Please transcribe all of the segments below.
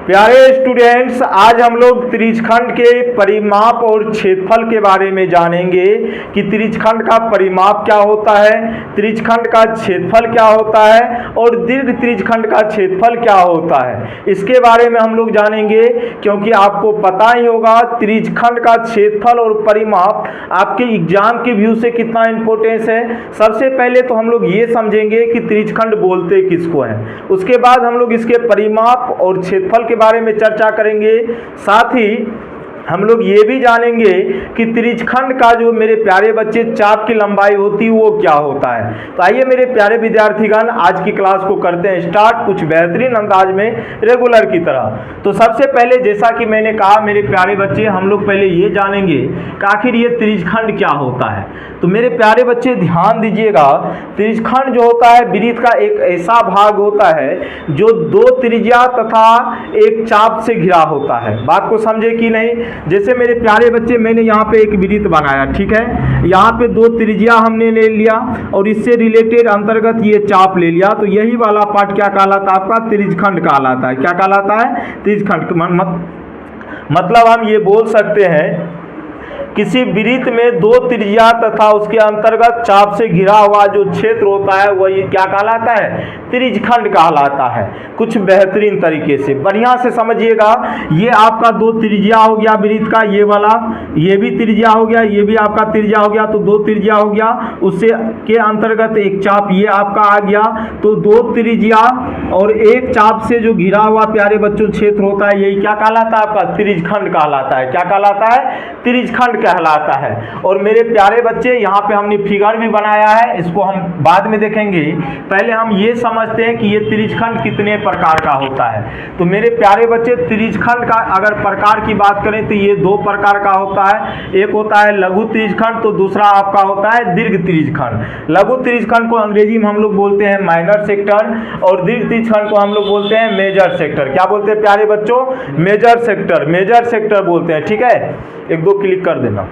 प्यारे स्टूडेंट्स, आज हम लोग त्रिज्यखंड के परिमाप और क्षेत्रफल के बारे में जानेंगे कि त्रिज्यखंड का परिमाप क्या होता है, त्रिज्यखंड का क्षेत्रफल क्या होता है और दीर्घ त्रिज्यखंड का क्षेत्रफल क्या होता है। इसके बारे में हम लोग जानेंगे, क्योंकि आपको पता ही होगा त्रिज्यखंड का क्षेत्रफल और परिमाप आपके एग्जाम के व्यू से कितना इंपॉर्टेंस है। सबसे पहले तो हम लोग ये समझेंगे कि त्रिज्यखंड बोलते किसको हैं, उसके बाद हम लोग इसके परिमाप और क्षेत्रफल के बारे में चर्चा करेंगे। साथ ही हम लोग ये भी जानेंगे कि त्रिज्यखंड का जो मेरे प्यारे बच्चे चाप की लंबाई होती है वो क्या होता है। तो आइए मेरे प्यारे विद्यार्थीगण, आज की क्लास को करते हैं स्टार्ट कुछ बेहतरीन अंदाज में, रेगुलर की तरह। तो सबसे पहले जैसा कि मैंने कहा मेरे प्यारे बच्चे, हम लोग पहले ये जानेंगे कि आखिर ये त्रिज्यखंड क्या होता है। तो मेरे प्यारे बच्चे ध्यान दीजिएगा, त्रिज्यखंड जो होता है वृत्त का एक ऐसा भाग होता है जो दो त्रिज्या तथा एक चाप से घिरा होता है। बात को समझे कि नहीं। जैसे मेरे प्यारे बच्चे, मैंने यहाँ पे एक वृत्त बनाया, ठीक है, यहाँ पे दो त्रिज्या हमने ले लिया और इससे रिलेटेड अंतर्गत ये चाप ले लिया, तो यही वाला पार्ट क्या कहलाता है आपका, त्रिज्यखंड कहलाता है। क्या कहलाता है, त्रिज्यखंड। मतलब हम ये बोल सकते हैं किसी वृत्त में दो त्रिज्या तथा उसके अंतर्गत चाप से घिरा हुआ जो क्षेत्र होता है वही क्या कहलाता है, त्रिज्यखंड कहलाता है। कुछ बेहतरीन तरीके से बढ़िया से समझिएगा। ये आपका दो त्रिज्या हो गया वृत्त का, ये वाला, ये भी त्रिज्या हो गया, ये भी आपका त्रिज्या हो गया, तो दो त्रिज्या हो गया, उससे के अंतर्गत एक चाप ये आपका आ गया। तो दो त्रिज्या और एक चाप से जो घिरा हुआ प्यारे बच्चों क्षेत्र होता है, यही क्या कहलाता है आपका, त्रिज्यखंड कहलाता है। क्या कहलाता है, त्रिज्यखंड कहलाता है। और मेरे प्यारे बच्चे, यहाँ पे हमने फिगर भी बनाया है, इसको हम बाद में देखेंगे। पहले हम ये समझते हैं कि ये त्रिज्यखंड कितने प्रकार का होता है। तो मेरे प्यारे बच्चे, त्रिज्यखंड का अगर प्रकार की बात करें तो ये दो प्रकार का होता है। एक होता है लघु त्रिज्यखंड, तो दूसरा आपका होता है दीर्घ त्रिज्यखंड। लघु त्रिज्यखंड को अंग्रेजी में हम लोग बोलते हैं माइनर सेक्टर और दीर्घ त्रिज्यखंड को हम लोग बोलते हैं मेजर सेक्टर। क्या बोलते हैं प्यारे बच्चों, मेजर सेक्टर, मेजर सेक्टर बोलते हैं। ठीक है, एक दो क्लिक कर देना,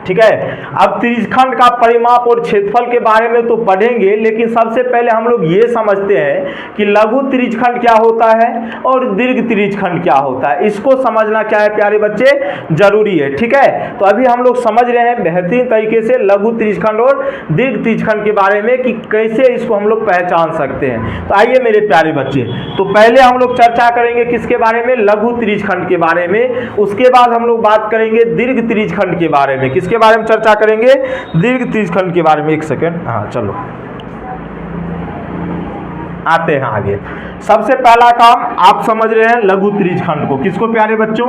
ठीक है। अब त्रिज्यखंड का परिमाप और क्षेत्रफल के बारे में तो पढ़ेंगे, लेकिन सबसे पहले हम लोग ये समझते हैं कि लघु त्रिज्यखंड क्या होता है और दीर्घ त्रिज्यखंड क्या होता है। इसको समझना क्या है प्यारे बच्चे, जरूरी है। ठीक है, तो अभी हम लोग समझ रहे हैं बेहतरीन तरीके से लघु त्रिज्यखंड और दीर्घ त्रिज्यखंड के बारे में कि कैसे इसको हम लोग पहचान सकते हैं। तो आइए मेरे प्यारे बच्चे, तो पहले हम लोग चर्चा करेंगे किसके बारे में, लघु त्रिज्यखंड के बारे में। उसके बाद हम लोग बात करेंगे दीर्घ त्रिज्यखंड के बारे में। के बारे में चर्चा करेंगे, दीर्घ त्रिज्यखंड के बारे में। एक सेकेंड, हाँ चलो आते हैं आगे। सबसे पहला काम आप समझ रहे हैं लघु त्रिज्यखंड को, किसको प्यारे बच्चों।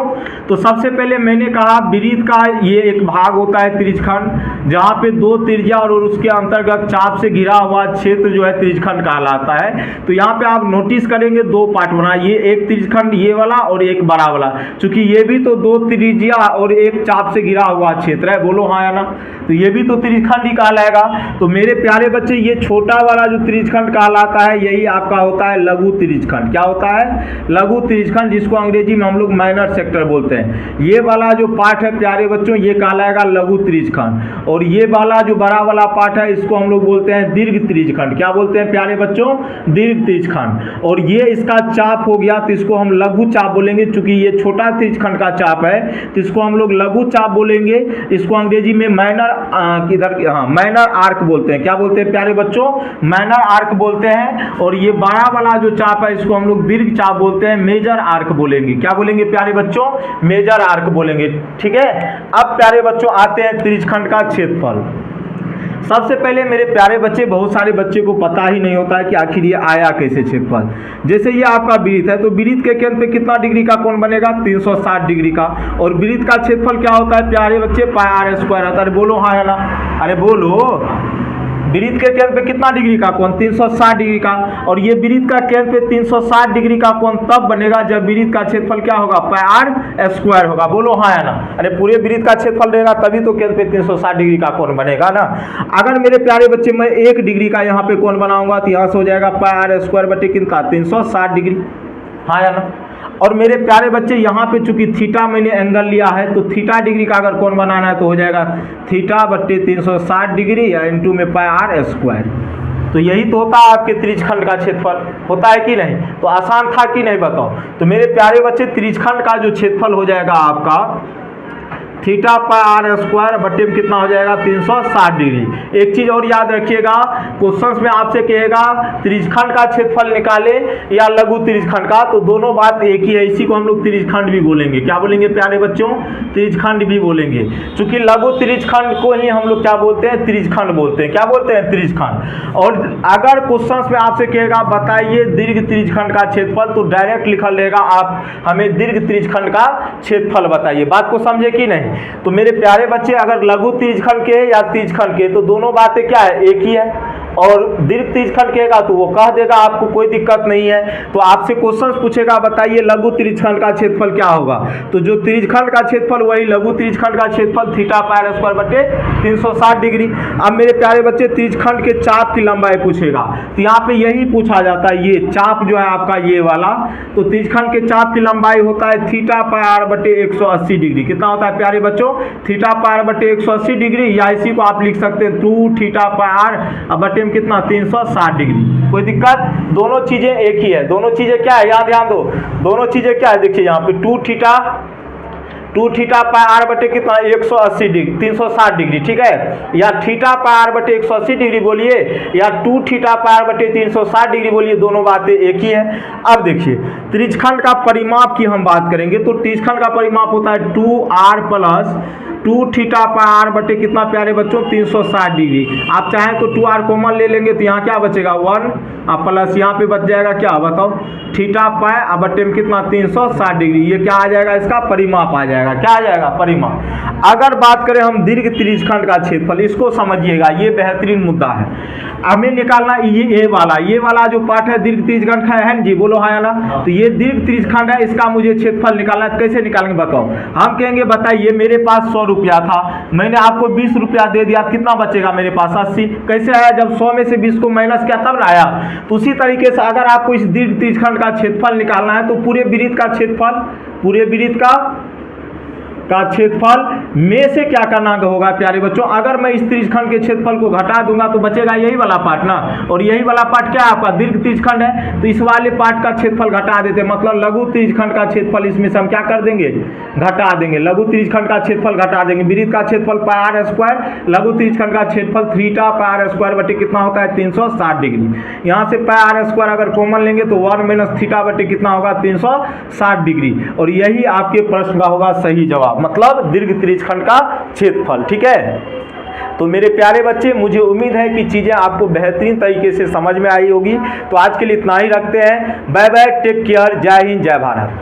तो सबसे पहले मैंने कहा वृत्त का ये एक भाग होता है त्रिज्यखंड, जहाँ पे दो त्रिज्या और उसके अंतर्गत चाप से घिरा हुआ क्षेत्र जो है त्रिज्यखंड कहलाता है। तो यहाँ पे आप नोटिस करेंगे दो पार्ट बना, ये एक त्रिज्यखंड ये वाला और एक बड़ा वाला, चूंकि ये भी तो दो त्रिज्या और एक चाप से घिरा हुआ क्षेत्र है, बोलो हाँ या ना, तो ये भी तो त्रिज्यखंड ही कहलाएगा। तो मेरे प्यारे बच्चे, ये छोटा वाला जो त्रिज्यखंड कहलाता है यही आपका होता है लघु त्रिज्यखंड। क्या होता है, लघु त्रिज्यखंड, जिसको अंग्रेजी में हम लोग माइनर सेक्टर बोलते हैं। ये वाला जो पार्ट है प्यारे बच्चों ये कहलाएगा लघु त्रिज्यखंड, और ये वाला जो बड़ा वाला पार्ट है इसको हम लोग बोलते हैं दीर्घ त्रिज्यखंड। क्या बोलते हैं प्यारे बच्चों, दीर्घ त्रिज्यखंड। और ये इसका चाप हो गया तो इसको हम लघु चाप बोलेंगे, चूंकि ये छोटा त्रिज्यखंड का चाप है तो इसको हम लोग लघु चाप बोलेंगे। इसको अंग्रेजी में माइनर माइनर आर्क बोलते हैं। क्या बोलते हैं प्यारे बच्चों, माइनर आर्क बोलते हैं। और ये बड़ा वाला जो चाप है इसको हम लोग दीर्घ चाप बोलते हैं, मेजर आर्क बोलेंगे। क्या बोलेंगे प्यारे बच्चों, मेजर आर्क बोलेंगे। ठीक है, अब प्यारे बच्चों आते हैं त्रिज्यखंड का क्षेत्रफल। सबसे पहले मेरे प्यारे बच्चे, बहुत सारे बच्चे को पता ही नहीं होता है कि आखिर ये आया कैसे क्षेत्रफल। जैसे ये आपका वृत्त है, तो वृत्त के केंद्र पे कितना डिग्री का कोण बनेगा, 360 डिग्री का। और वृत्त का क्षेत्रफल क्या होता है प्यारे बच्चे, पाई आर स्क्वायर होता है। अरे बोलो हाँ या ना, अरे बोलो। वृत्त के केंद्र पे कितना डिग्री का कोण, 360 डिग्री का। और ये वृत्त का केंद्र पे 360 डिग्री का कोण तब बनेगा जब वृत्त का क्षेत्रफल क्या होगा, पाई आर स्क्वायर होगा। बोलो हाँ या ना, अरे पूरे वृत्त का क्षेत्रफल रहेगा तभी तो केंद्र पे 360 डिग्री का कोण बनेगा ना। अगर मेरे प्यारे बच्चे मैं 1 डिग्री का यहाँ पे कोण बनाऊंगा तो यहाँ से हो जाएगा पाई आर स्क्वायर बटे कितना, 360 डिग्री। हाँ या ना। और मेरे प्यारे बच्चे, यहाँ पे चूंकि थीटा मैंने एंगल लिया है तो थीटा डिग्री का अगर कोण बनाना है तो हो जाएगा थीटा बट्टे 360 डिग्री या इंटू में पाई आर स्क्वायर। तो यही तो होता है आपके त्रिज्यखंड का क्षेत्रफल, होता है कि नहीं? तो आसान था कि नहीं बताओ? तो मेरे प्यारे बच्चे त्रिज्यखंड का जो क्षेत्रफल हो जाएगा आपका थीटा पाई आर स्क्वायर बटे में कितना हो जाएगा 360 डिग्री। एक चीज और याद रखिएगा, क्वेश्चंस में आपसे कहेगा त्रिज्यखंड का क्षेत्रफल निकाले या लघु त्रिज्यखंड का, तो दोनों बात एक ही है। इसी को हम लोग त्रिज्यखंड भी बोलेंगे। क्या बोलेंगे प्यारे बच्चों? त्रिज्यखंड भी बोलेंगे। चूंकि लघु त्रिज्यखंड को ही हम लोग क्या बोलते हैं? त्रिज्यखंड बोलते हैं। क्या बोलते हैं? त्रिज्यखंड। और अगर क्वेश्चंस में आपसे कहेगा बताइए दीर्घ त्रिज्यखंड का क्षेत्रफल, तो डायरेक्ट लिखल रहेगा आप हमें दीर्घ त्रिज्यखंड का क्षेत्रफल बताइए। बात को समझे कि नहीं? तो मेरे प्यारे बच्चे अगर लघु त्रिज्यखंड के या त्रिज्यखंड के, तो दोनों बातें क्या है? एक ही है। और दीर्घ त्रिज्यखंड कहेगा तो वो कह देगा, आपको कोई दिक्कत नहीं है। तो आपसे क्वेश्चन पूछेगा बताइए लघु त्रिज्यखंड का क्षेत्रफल क्या होगा, तो जो त्रिज्यखंड का क्षेत्रफल वही लघु त्रिज्यखंड का क्षेत्रफल थीटा पाई आर स्क्वायर बटे 360 डिग्री। अब मेरे प्यारे बच्चे त्रिज्यखंड के चाप की लंबाई पूछेगा, तो यहाँ पे यही पूछा जाता है। ये चाप जो है आपका ये वाला, तो त्रिज्यखंड के चाप की लंबाई होता है थीटा पाई आर बटे 180 डिग्री। कितना होता है प्यारे बच्चों? थीटा पाई आर बटे 180 डिग्री, या इसी को आप लिख सकते हैं 2 थीटा पाई आर बटे में कितना 360 डिग्री। कोई दिक्कत? दोनों चीजें एक ही है। दोनों चीजें क्या है? यहाँ ध्यान दो, दोनों चीजें क्या है? देखिए यहाँ पे 2 थीटा पाई आर बटे कितना 180 डिग्री 360 डिग्री, ठीक है? या थीटा पाई आर बटे 180 डिग्री बोलिए, या 2 थीटा पाई आर बटे 360 डिग्री बोलिए, दोनों बातें एक ही है। अब देखिए त्रिज्यखंड का परिमाप की हम बात करेंगे, तो त्रिज्यखंड का परिमाप होता है 2r plus 2 theta pi are बटे कितना प्यारे बच्चों 360 डिग्री। आप चाहें तो 2r कॉमन ले लेंगे, तो यहाँ क्या बचेगा 1 प्लस यहाँ पे बच जाएगा क्या बताओ थीटा पाई बटे में कितना 360 डिग्री। ये क्या आ जाएगा? इसका परिमाप आ जाएगा। क्या आ जाएगा? परिमाप। अगर बात करें हम दीर्घ त्रिज्यखंड का क्षेत्रफल, इसको समझिएगा, ये बेहतरीन मुद्दा है। हमें निकालना ये वाला जो पार्ट है दीर्घ त्रिज्यखंड का है ना जी, बोलो हाँ या ना? तो ये दीर्घ त्रिज्यखंड है, इसका मुझे क्षेत्रफल निकालना है। कैसे निकालेंगे बताओ? हम कहेंगे बताइए मेरे पास 100 रुपया था, मैंने आपको 20 रुपया दे दिया, कितना बचेगा मेरे पास 80। कैसे आया? जब 100 में से 20 को माइनस किया तब ना आया। तो उसी तरीके से अगर आपको इस दीर्घ त्रिज्यखंड का क्षेत्रफल निकालना है, तो पूरे वृत्त का क्षेत्रफल, पूरे वृत्त का क्षेत्रफल में से क्या करना होगा प्यारे बच्चों? अगर मैं इस त्रिज्यखंड के क्षेत्रफल को घटा दूंगा तो बचेगा यही वाला पार्ट ना, और यही वाला पार्ट क्या है आपका? दीर्घ त्रिज्यखंड है। तो इस वाले पार्ट का क्षेत्रफल घटा देते हैं, मतलब लघु त्रिज्यखंड का क्षेत्रफल इसमें से हम क्या कर देंगे? घटा देंगे। लघु त्रिज्यखंड का क्षेत्रफल घटा देंगे। वृत्त का क्षेत्रफल पाई आर स्क्वायर, लघु त्रिज्यखंड का क्षेत्रफल थीटा पाई आर स्क्वायर बटे कितना होता है 360 डिग्री। यहाँ से पाई आर स्क्वायर अगर कॉमन लेंगे तो 1 माइनस थीटा बटे कितना होगा 360 डिग्री। और यही आपके प्रश्न का होगा सही जवाब, मतलब दीर्घ त्रिज्यखंड का क्षेत्रफल। ठीक है? तो मेरे प्यारे बच्चे, मुझे उम्मीद है कि चीजें आपको बेहतरीन तरीके से समझ में आई होगी। तो आज के लिए इतना ही रखते हैं। बाय बाय, टेक केयर, जय हिंद, जय भारत।